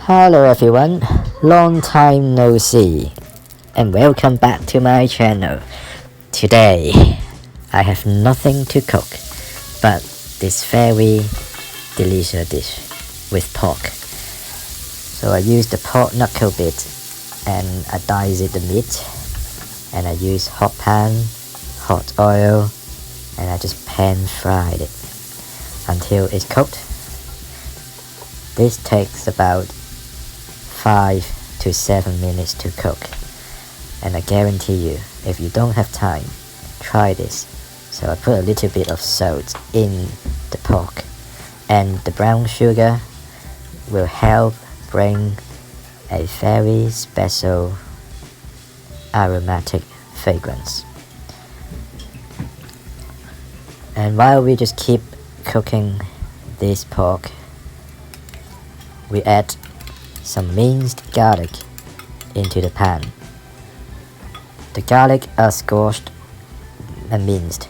Hello everyone, long time no see, and welcome back to my channel. Today, I have nothing to cook, but this very delicious dish with pork. So I use the pork knuckle bit, and I dice it the meat, and I use hot pan, hot oil, and I just pan fried it until it's cooked. This takes about 5 to 7 minutes to cook, and I guarantee you, if you don't have time, try this. So I put a little bit of salt in the pork, and the brown sugar will help bring a very special aromatic fragrance. And while we just keep cooking this pork, we add some minced garlic into the pan. The garlic are squashed and minced,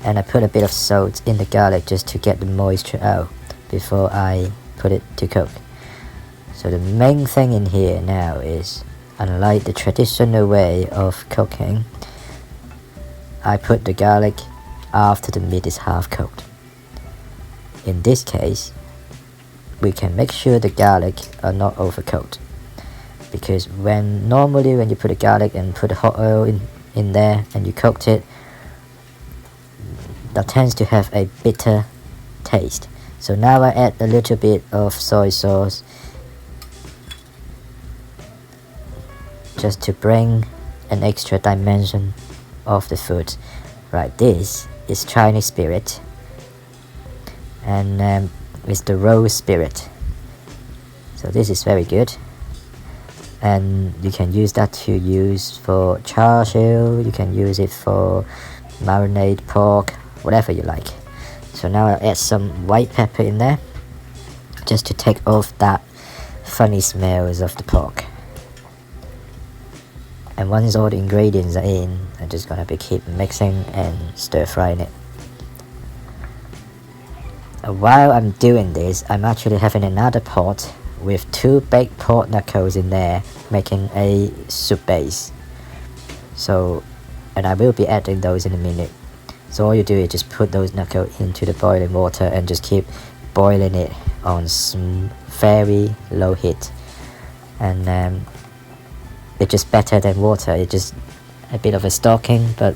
and I put a bit of salt in the garlic just to get the moisture out before I put it to cook. So the main thing in here now is, unlike the traditional way of cooking, I put the garlic after the meat is half cooked. In this case, we can make sure the garlic are not overcooked, because normally when you put the garlic and put the hot oil in there and you cooked it, that tends to have a bitter taste. So now I add a little bit of soy sauce just to bring an extra dimension of the food. Right, this is Chinese spirit, and it's the rose spirit. So this is very good, and you can use that to use for char siu, you can use it for marinade pork, whatever you like. So now I'll add some white pepper in there just to take off that funny smells of the pork. And once all the ingredients are in, I'm just gonna keep mixing and stir frying it. While I'm doing this, I'm actually having another pot with 2 baked pork knuckles in there, making a soup base. So, and I will be adding those in a minute. So all you do is just put those knuckles into the boiling water and just keep boiling it on some very low heat. And it's just better than water. It's just a bit of a stocking, but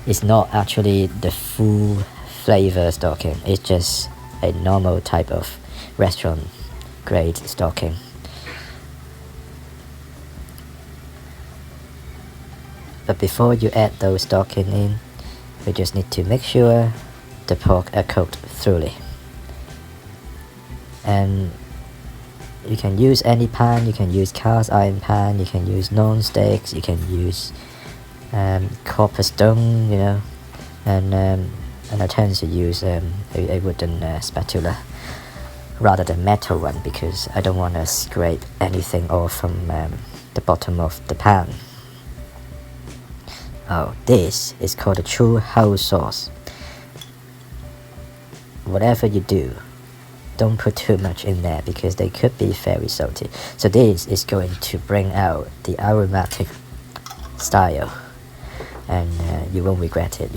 it's not actually the full flavor stocking. It's just a normal type of restaurant grade stocking. But before you add those stocking in, we just need to make sure the pork are cooked thoroughly. And you can use any pan, you can use cast iron pan, you can use non-sticks, you can use copper stone, and I tend to use a wooden spatula rather than metal one, because I don't want to scrape anything off from the bottom of the pan. Oh, this is called a Chu Hao sauce. Whatever you do, don't put too much in there because they could be very salty. So this is going to bring out the aromatic style, and you won't regret it.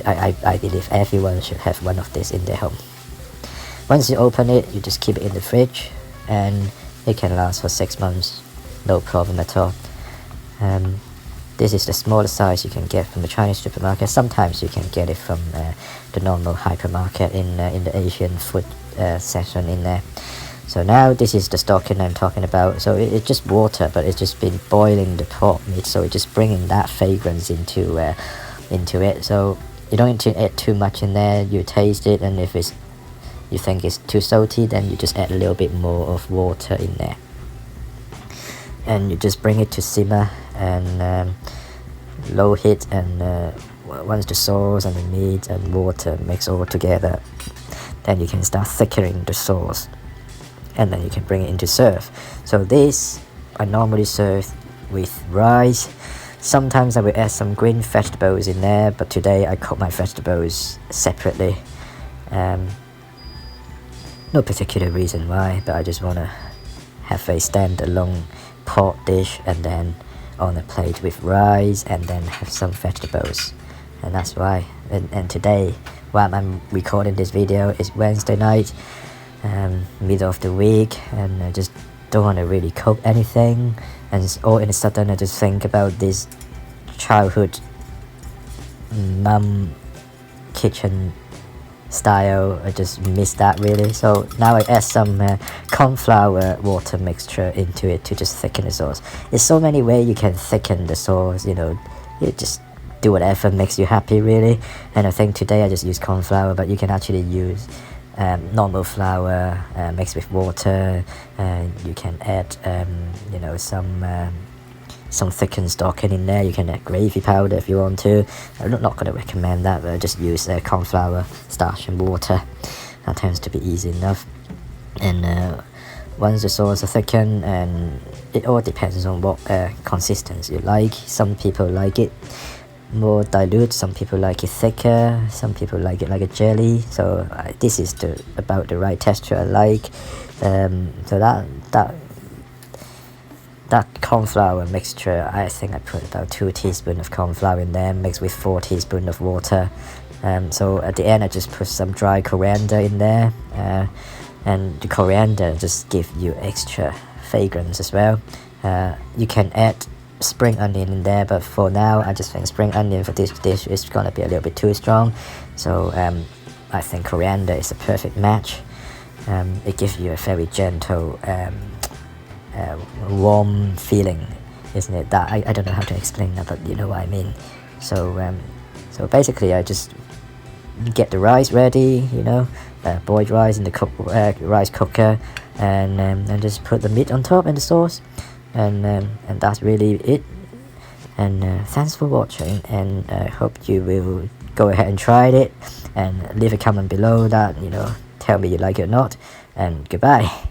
I believe everyone should have one of this in their home. Once you open it, you just keep it in the fridge, and it can last for 6 months, no problem at all. This is the smallest size you can get from the Chinese supermarket. Sometimes you can get it from the normal hypermarket in the Asian food section in there. So now this is the stocking I'm talking about. So it's just water, but it's just been boiling the pork meat, so it's just bringing that fragrance into it. So you don't need to add too much in there. You taste it, and if you think it's too salty, then you just add a little bit more of water in there, and you just bring it to simmer and low heat, and once the sauce and the meat and water mix all together, then you can start thickening the sauce, and then you can bring it into serve. So this I normally serve with rice. Sometimes I will add some green vegetables in there, but today I cook my vegetables separately. No particular reason why, but I just want to have a standalone pot dish, and then on a plate with rice, and then have some vegetables. And that's why. And today, while I'm recording this video, it's Wednesday night, middle of the week, and I just don't want to really cook anything. And all in a sudden, I just think about this childhood mum kitchen style. I just miss that really. So now I add some corn flour water mixture into it to just thicken the sauce. There's so many ways you can thicken the sauce, you know. You just do whatever makes you happy really. And I think today I just use corn flour, but you can actually use normal flour mixed with water. You can add you know, some thickened stocking in there. You can add gravy powder if you want to. I'm not going to recommend that, but just use corn flour, starch and water. That tends to be easy enough. And once the sauce is thickened, and it all depends on what consistency you like. Some people like it more dilute, some people like it thicker, some people like it like a jelly. So this is about the right texture I like. So that corn flour mixture, I think I put about 2 teaspoons of corn flour in there, mixed with 4 teaspoons of water. So at the end I just put some dry coriander in there, and the coriander just gives you extra fragrance as well. You can add spring onion in there, but for now I just think spring onion for this dish is gonna be a little bit too strong. So I think coriander is a perfect match. It gives you a very gentle warm feeling, isn't it? That I don't know how to explain that, but you know what I mean. So so basically I just get the rice ready, you know, boiled rice in the rice cooker, and just put the meat on top and the sauce, and that's really it. And thanks for watching, and I hope you will go ahead and try it, and leave a comment below that, you know, tell me you like it or not, and goodbye.